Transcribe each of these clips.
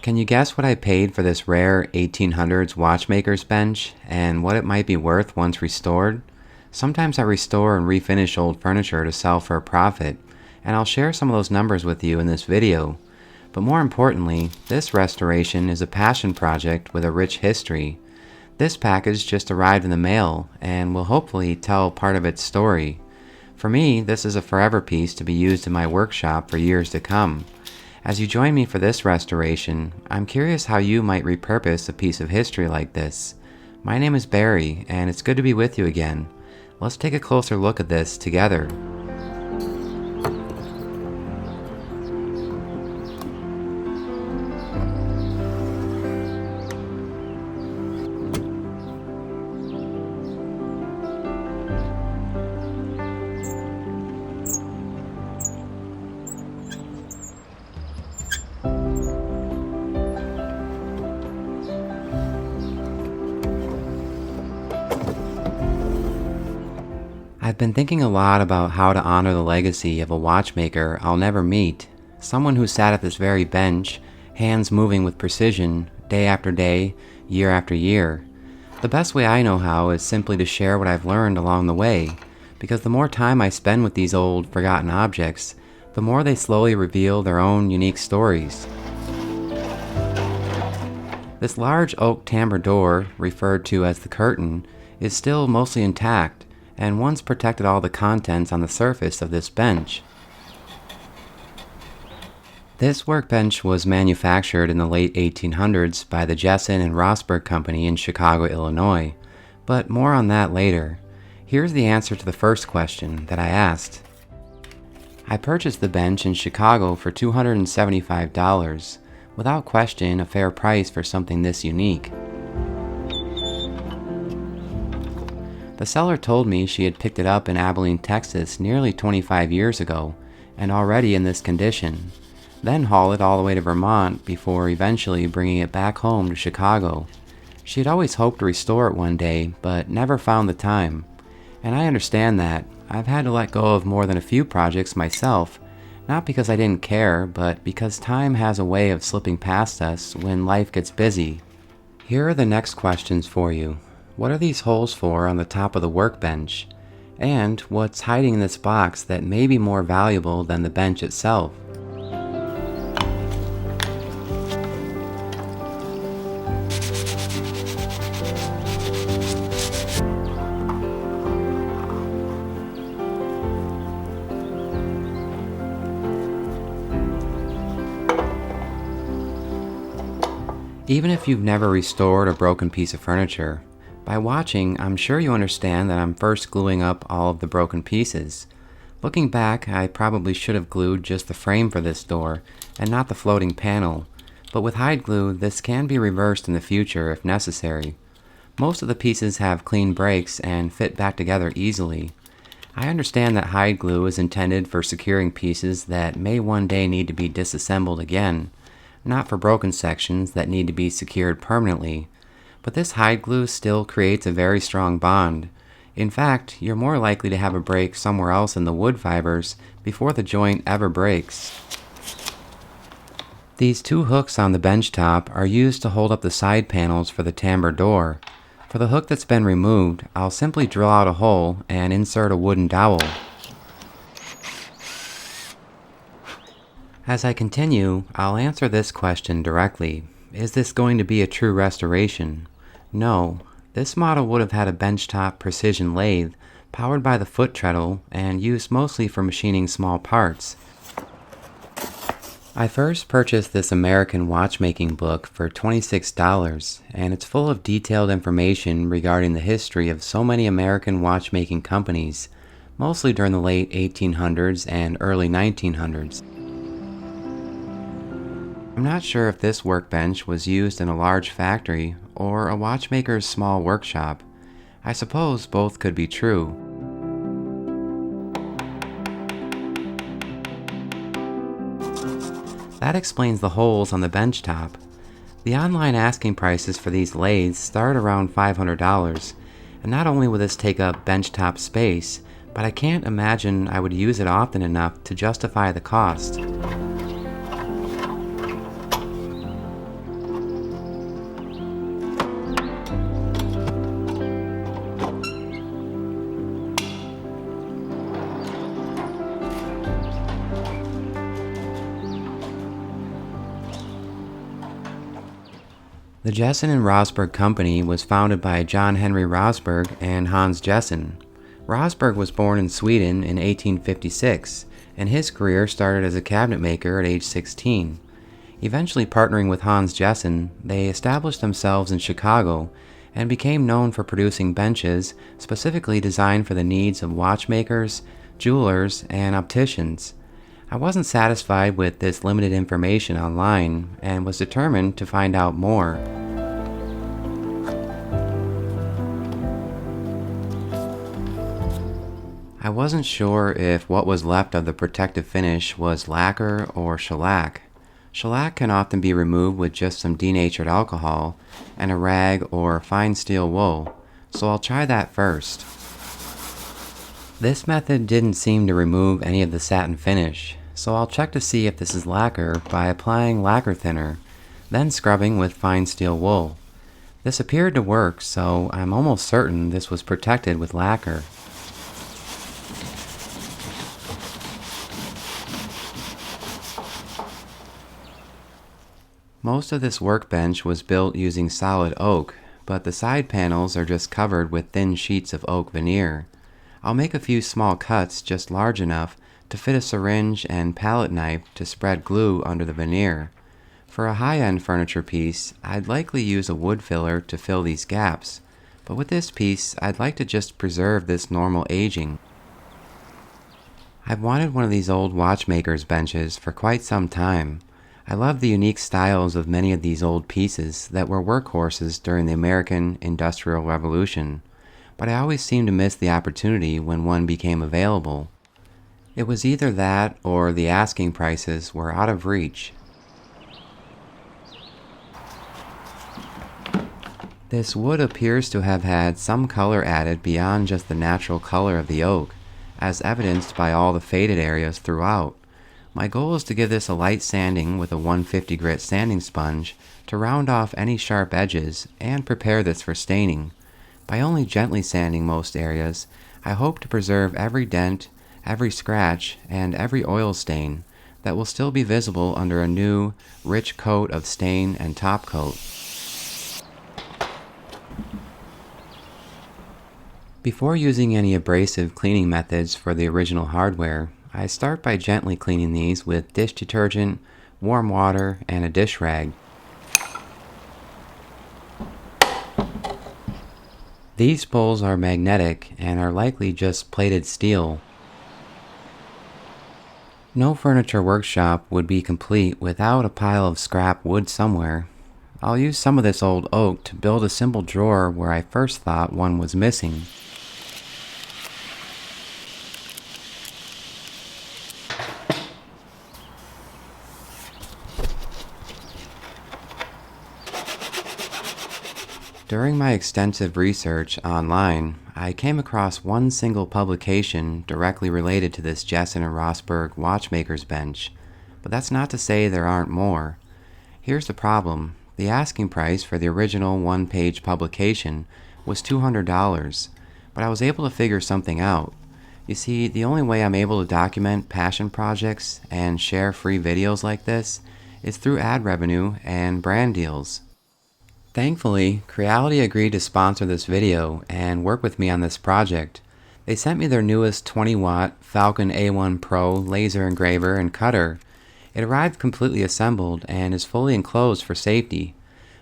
Can you guess what I paid for this rare 1800s watchmaker's bench and what it might be worth once restored? Sometimes I restore and refinish old furniture to sell for a profit, and I'll share some of those numbers with you in this video. But more importantly, this restoration is a passion project with a rich history. This package just arrived in the mail and will hopefully tell part of its story. For me, this is a forever piece to be used in my workshop for years to come. As you join me for this restoration, I'm curious how you might repurpose a piece of history like this. My name is Barry, and it's good to be with you again. Let's take a closer look at this together. I've been thinking a lot about how to honor the legacy of a watchmaker I'll never meet, someone who sat at this very bench, hands moving with precision, day after day, year after year. The best way I know how is simply to share what I've learned along the way, because the more time I spend with these old, forgotten objects, the more they slowly reveal their own unique stories. This large oak timbre door, referred to as the curtain, is still mostly intact, and once protected all the contents on the surface of this bench. This workbench was manufactured in the late 1800s by the Jessen and Rosberg Company in Chicago, Illinois, but more on that later. Here's the answer to the first question that I asked. I purchased the bench in Chicago for $275, without question a fair price for something this unique. The seller told me she had picked it up in Abilene, Texas nearly 25 years ago, and already in this condition, then hauled it all the way to Vermont before eventually bringing it back home to Chicago. She had always hoped to restore it one day, but never found the time. And I understand that. I've had to let go of more than a few projects myself, not because I didn't care, but because time has a way of slipping past us when life gets busy. Here are the next questions for you. What are these holes for on the top of the workbench? And what's hiding in this box that may be more valuable than the bench itself? Even if you've never restored a broken piece of furniture, by watching, I'm sure you understand that I'm first gluing up all of the broken pieces. Looking back, I probably should have glued just the frame for this door, and not the floating panel, but with hide glue, this can be reversed in the future if necessary. Most of the pieces have clean breaks and fit back together easily. I understand that hide glue is intended for securing pieces that may one day need to be disassembled again, not for broken sections that need to be secured permanently. But this hide glue still creates a very strong bond. In fact, you're more likely to have a break somewhere else in the wood fibers before the joint ever breaks. These two hooks on the bench top are used to hold up the side panels for the timbre door. For the hook that's been removed, I'll simply drill out a hole and insert a wooden dowel. As I continue, I'll answer this question directly. Is this going to be a true restoration? No. This model would have had a benchtop precision lathe, powered by the foot treadle, and used mostly for machining small parts. I first purchased this American watchmaking book for $26, and it's full of detailed information regarding the history of so many American watchmaking companies, mostly during the late 1800s and early 1900s. I'm not sure if this workbench was used in a large factory or a watchmaker's small workshop. I suppose both could be true. That explains the holes on the bench top. The online asking prices for these lathes start around $500, and not only will this take up benchtop space, but I can't imagine I would use it often enough to justify the cost. The Jessen and Rosberg Company was founded by John Henry Rosberg and Hans Jessen. Rosberg was born in Sweden in 1856, and his career started as a cabinet maker at age 16. Eventually partnering with Hans Jessen, they established themselves in Chicago and became known for producing benches specifically designed for the needs of watchmakers, jewelers, and opticians. I wasn't satisfied with this limited information online and was determined to find out more. I wasn't sure if what was left of the protective finish was lacquer or shellac. Shellac can often be removed with just some denatured alcohol and a rag or fine steel wool, so I'll try that first. This method didn't seem to remove any of the satin finish, so I'll check to see if this is lacquer by applying lacquer thinner, then scrubbing with fine steel wool. This appeared to work, so I'm almost certain this was protected with lacquer. Most of this workbench was built using solid oak, but the side panels are just covered with thin sheets of oak veneer. I'll make a few small cuts just large enough to fit a syringe and palette knife to spread glue under the veneer. For a high-end furniture piece, I'd likely use a wood filler to fill these gaps, but with this piece, I'd like to just preserve this normal aging. I've wanted one of these old watchmaker's benches for quite some time. I love the unique styles of many of these old pieces that were workhorses during the American Industrial Revolution, but I always seemed to miss the opportunity when one became available. It was either that or the asking prices were out of reach. This wood appears to have had some color added beyond just the natural color of the oak, as evidenced by all the faded areas throughout. My goal is to give this a light sanding with a 150 grit sanding sponge to round off any sharp edges and prepare this for staining. By only gently sanding most areas, I hope to preserve every dent, every scratch, and every oil stain that will still be visible under a new, rich coat of stain and top coat. Before using any abrasive cleaning methods for the original hardware, I start by gently cleaning these with dish detergent, warm water, and a dish rag. These spools are magnetic and are likely just plated steel. No furniture workshop would be complete without a pile of scrap wood somewhere. I'll use some of this old oak to build a simple drawer where I first thought one was missing. During my extensive research online, I came across one single publication directly related to this Jessen and Rosberg watchmaker's bench, but that's not to say there aren't more. Here's the problem. The asking price for the original one-page publication was $200, but I was able to figure something out. You see, the only way I'm able to document passion projects and share free videos like this is through ad revenue and brand deals. Thankfully, Creality agreed to sponsor this video and work with me on this project. They sent me their newest 20-watt Falcon A1 Pro laser engraver and cutter. It arrived completely assembled and is fully enclosed for safety.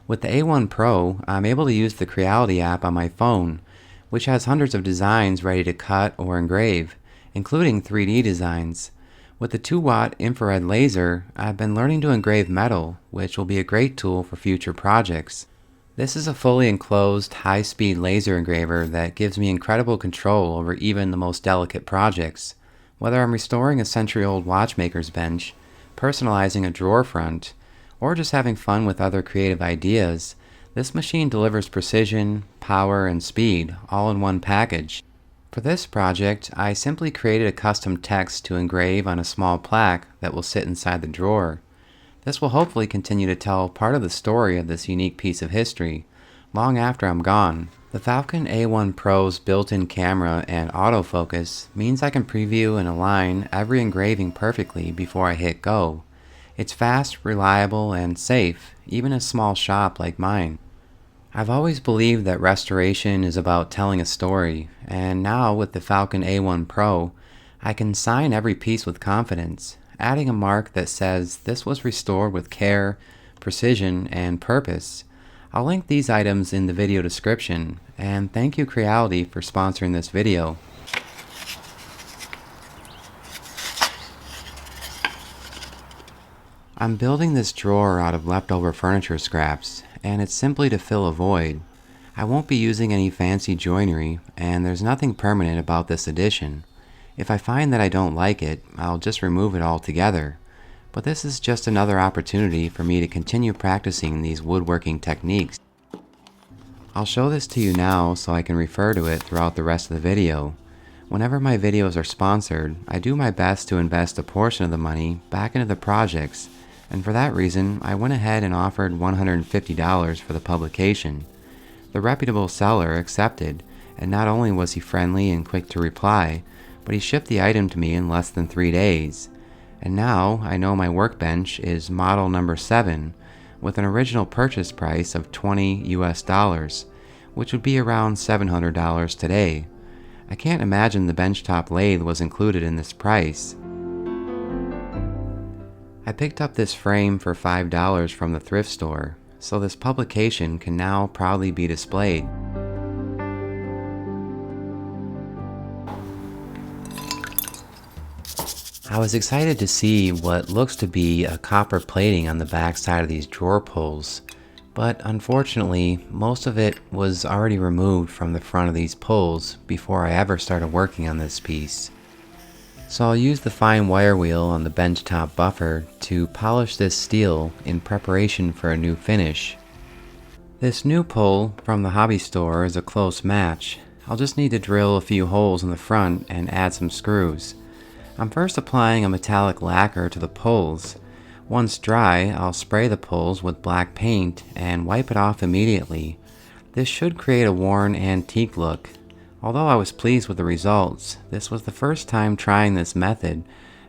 With the A1 Pro, I'm able to use the Creality app on my phone, which has hundreds of designs ready to cut or engrave, including 3D designs. With the 2-watt infrared laser, I've been learning to engrave metal, which will be a great tool for future projects. This is a fully enclosed, high-speed laser engraver that gives me incredible control over even the most delicate projects. Whether I'm restoring a century-old watchmaker's bench, personalizing a drawer front, or just having fun with other creative ideas, this machine delivers precision, power, and speed all in one package. For this project, I simply created a custom text to engrave on a small plaque that will sit inside the drawer. This will hopefully continue to tell part of the story of this unique piece of history, long after I'm gone. The Falcon A1 Pro's built-in camera and autofocus means I can preview and align every engraving perfectly before I hit go. It's fast, reliable, and safe, even a small shop like mine. I've always believed that restoration is about telling a story, and now with the Falcon A1 Pro, I can sign every piece with confidence, adding a mark that says this was restored with care, precision, and purpose. I'll link these items in the video description, and thank you Creality for sponsoring this video. I'm building this drawer out of leftover furniture scraps, and it's simply to fill a void. I won't be using any fancy joinery, and there's nothing permanent about this addition. If I find that I don't like it, I'll just remove it altogether. But this is just another opportunity for me to continue practicing these woodworking techniques. I'll show this to you now so I can refer to it throughout the rest of the video. Whenever my videos are sponsored, I do my best to invest a portion of the money back into the projects, and for that reason, I went ahead and offered $150 for the publication. The reputable seller accepted, and not only was he friendly and quick to reply, but he shipped the item to me in less than 3 days. And now I know my workbench is model number 7, with an original purchase price of $20 US, which would be around $700 today. I can't imagine the benchtop lathe was included in this price. I picked up this frame for $5 from the thrift store, so this publication can now proudly be displayed. I was excited to see what looks to be a copper plating on the back side of these drawer pulls, but unfortunately most of it was already removed from the front of these pulls before I ever started working on this piece. So I'll use the fine wire wheel on the benchtop buffer to polish this steel in preparation for a new finish. This new pull from the hobby store is a close match. I'll just need to drill a few holes in the front and add some screws. I'm first applying a metallic lacquer to the pulls. Once dry, I'll spray the pulls with black paint and wipe it off immediately. This should create a worn antique look. Although I was pleased with the results, this was the first time trying this method,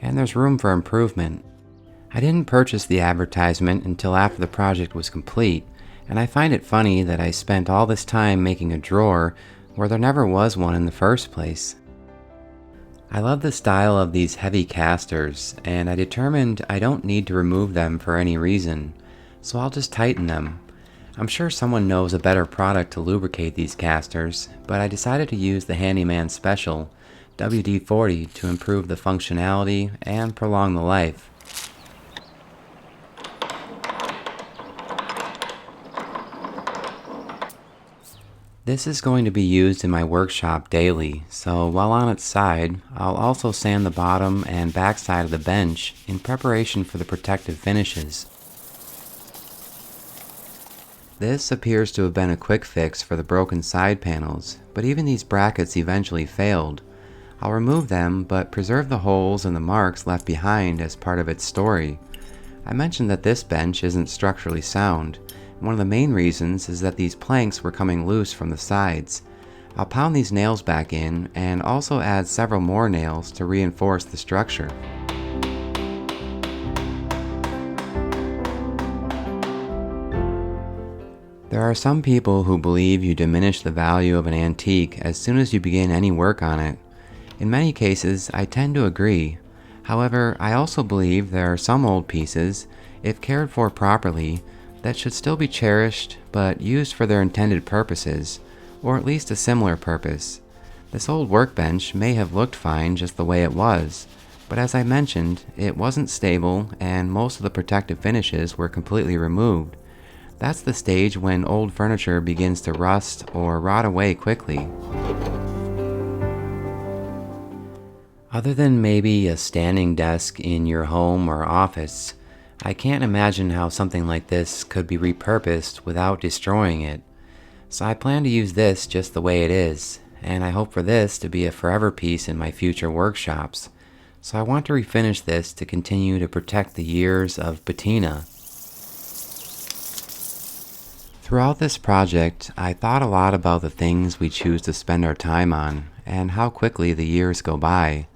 and there's room for improvement. I didn't purchase the advertisement until after the project was complete, and I find it funny that I spent all this time making a drawer where there never was one in the first place. I love the style of these heavy casters, and I determined I don't need to remove them for any reason, so I'll just tighten them. I'm sure someone knows a better product to lubricate these casters, but I decided to use the Handyman Special WD-40 to improve the functionality and prolong the life. This is going to be used in my workshop daily, so while on its side, I'll also sand the bottom and back side of the bench in preparation for the protective finishes. This appears to have been a quick fix for the broken side panels, but even these brackets eventually failed. I'll remove them, but preserve the holes and the marks left behind as part of its story. I mentioned that this bench isn't structurally sound. One of the main reasons is that these planks were coming loose from the sides. I'll pound these nails back in and also add several more nails to reinforce the structure. There are some people who believe you diminish the value of an antique as soon as you begin any work on it. In many cases, I tend to agree. However, I also believe there are some old pieces, if cared for properly, that should still be cherished but used for their intended purposes, or at least a similar purpose. This old workbench may have looked fine just the way it was, but as I mentioned, it wasn't stable and most of the protective finishes were completely removed. That's the stage when old furniture begins to rust or rot away quickly. Other than maybe a standing desk in your home or office, I can't imagine how something like this could be repurposed without destroying it. So I plan to use this just the way it is, and I hope for this to be a forever piece in my future workshops. So I want to refinish this to continue to protect the years of patina. Throughout this project, I thought a lot about the things we choose to spend our time on and how quickly the years go by.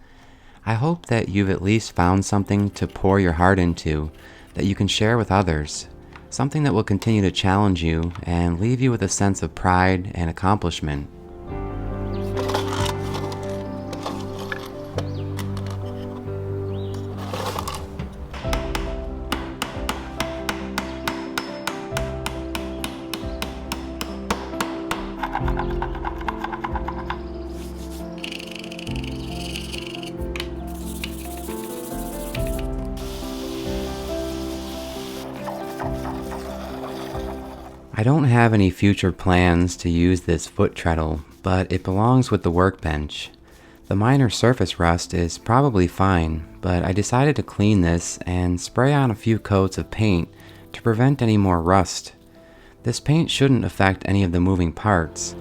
I hope that you've at least found something to pour your heart into that you can share with others, something that will continue to challenge you and leave you with a sense of pride and accomplishment. I don't have any future plans to use this foot treadle, but it belongs with the workbench. The minor surface rust is probably fine, but I decided to clean this and spray on a few coats of paint to prevent any more rust. This paint shouldn't affect any of the moving parts.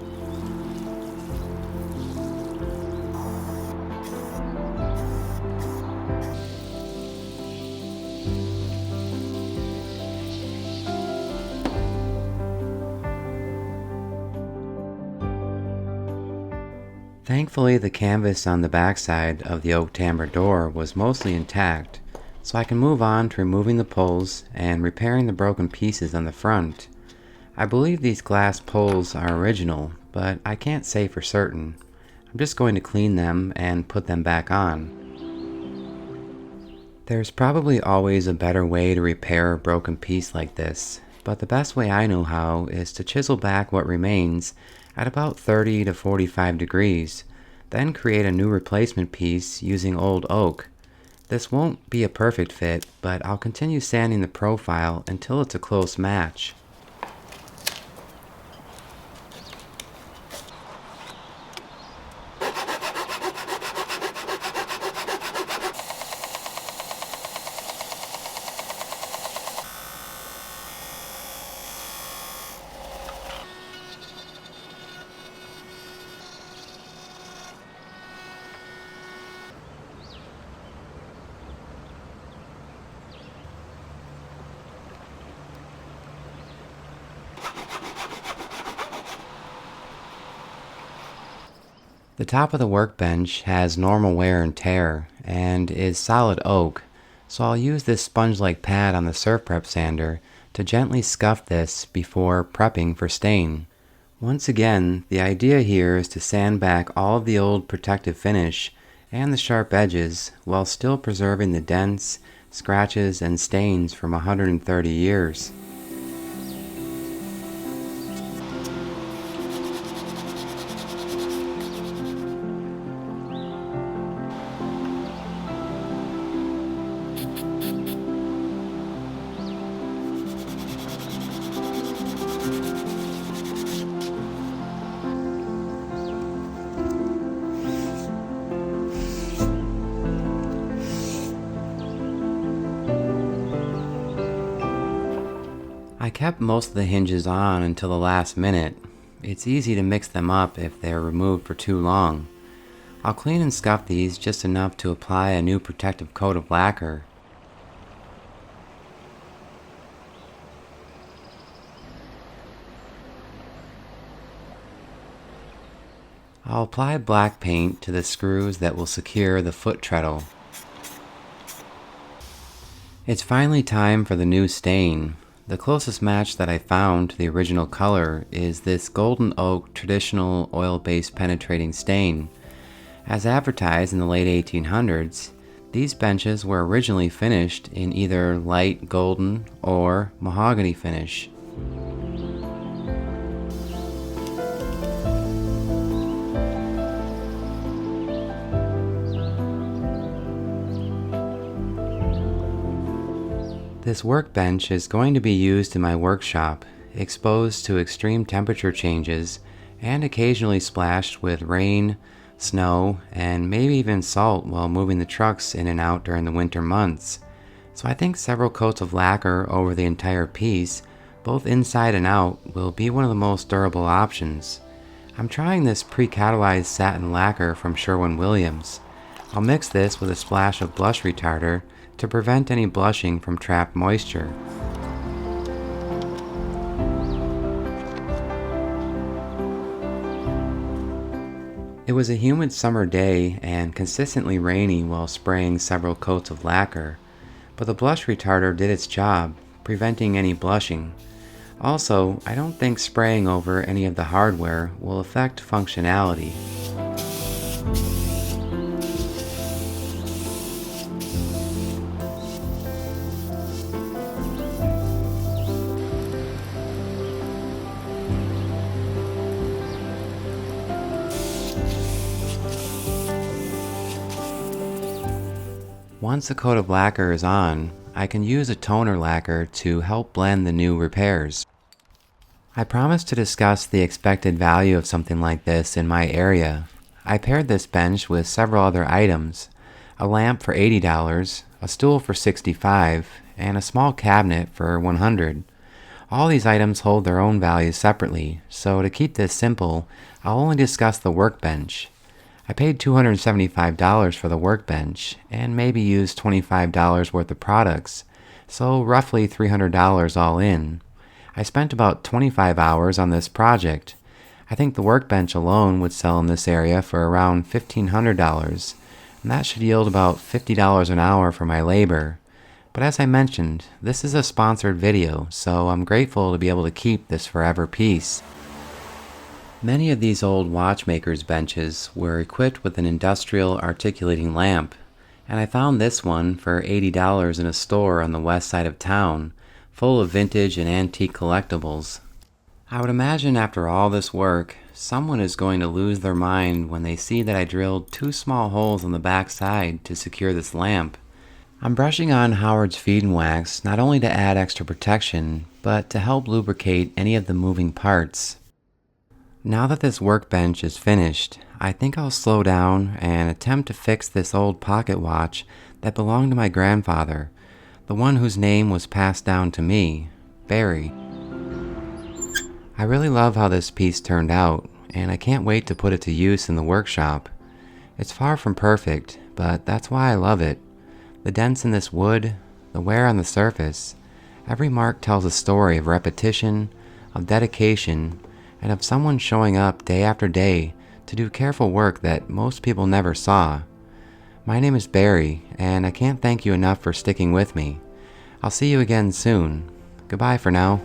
Thankfully, the canvas on the backside of the oak timber door was mostly intact, so I can move on to removing the pulls and repairing the broken pieces on the front. I believe these glass pulls are original, but I can't say for certain. I'm just going to clean them and put them back on. There's probably always a better way to repair a broken piece like this, but the best way I know how is to chisel back what remains at about 30 to 45 degrees, then create a new replacement piece using old oak. This won't be a perfect fit, but I'll continue sanding the profile until it's a close match. The top of the workbench has normal wear and tear and is solid oak, so I'll use this sponge-like pad on the surf prep sander to gently scuff this before prepping for stain. Once again, the idea here is to sand back all of the old protective finish and the sharp edges while still preserving the dents, scratches, and stains from 130 years. I kept most of the hinges on until the last minute. It's easy to mix them up if they're removed for too long. I'll clean and scuff these just enough to apply a new protective coat of lacquer. I'll apply black paint to the screws that will secure the foot treadle. It's finally time for the new stain. The closest match that I found to the original color is this golden oak traditional oil-based penetrating stain. As advertised in the late 1800s, these benches were originally finished in either light golden or mahogany finish. This workbench is going to be used in my workshop, exposed to extreme temperature changes and occasionally splashed with rain, snow, and maybe even salt while moving the trucks in and out during the winter months. So I think several coats of lacquer over the entire piece, both inside and out, will be one of the most durable options. I'm trying this pre-catalyzed satin lacquer from Sherwin-Williams. I'll mix this with a splash of blush retarder to prevent any blushing from trapped moisture. It was a humid summer day and consistently rainy while spraying several coats of lacquer, but the blush retarder did its job, preventing any blushing. Also, I don't think spraying over any of the hardware will affect functionality. Once the coat of lacquer is on, I can use a toner lacquer to help blend the new repairs. I promised to discuss the expected value of something like this in my area. I paired this bench with several other items: a lamp for $80, a stool for $65, and a small cabinet for $100. All these items hold their own values separately, so to keep this simple, I'll only discuss the workbench. I paid $275 for the workbench, and maybe used $25 worth of products, so roughly $300 all in. I spent about 25 hours on this project. I think the workbench alone would sell in this area for around $1,500, and that should yield about $50 an hour for my labor. But as I mentioned, this is a sponsored video, so I'm grateful to be able to keep this forever piece. Many of these old watchmakers' benches were equipped with an industrial articulating lamp, and I found this one for $80 in a store on the west side of town, full of vintage and antique collectibles. I would imagine after all this work, someone is going to lose their mind when they see that I drilled 2 small holes on the back side to secure this lamp. I'm brushing on Howard's feed and wax not only to add extra protection, but to help lubricate any of the moving parts. Now that this workbench is finished, I think I'll slow down and attempt to fix this old pocket watch that belonged to my grandfather, the one whose name was passed down to me, Barry. I really love how this piece turned out, and I can't wait to put it to use in the workshop. It's far from perfect, but that's why I love it. The dents in this wood, the wear on the surface, every mark tells a story of repetition, of dedication, and of someone showing up day after day to do careful work that most people never saw. My name is Barry, and I can't thank you enough for sticking with me. I'll see you again soon. Goodbye for now.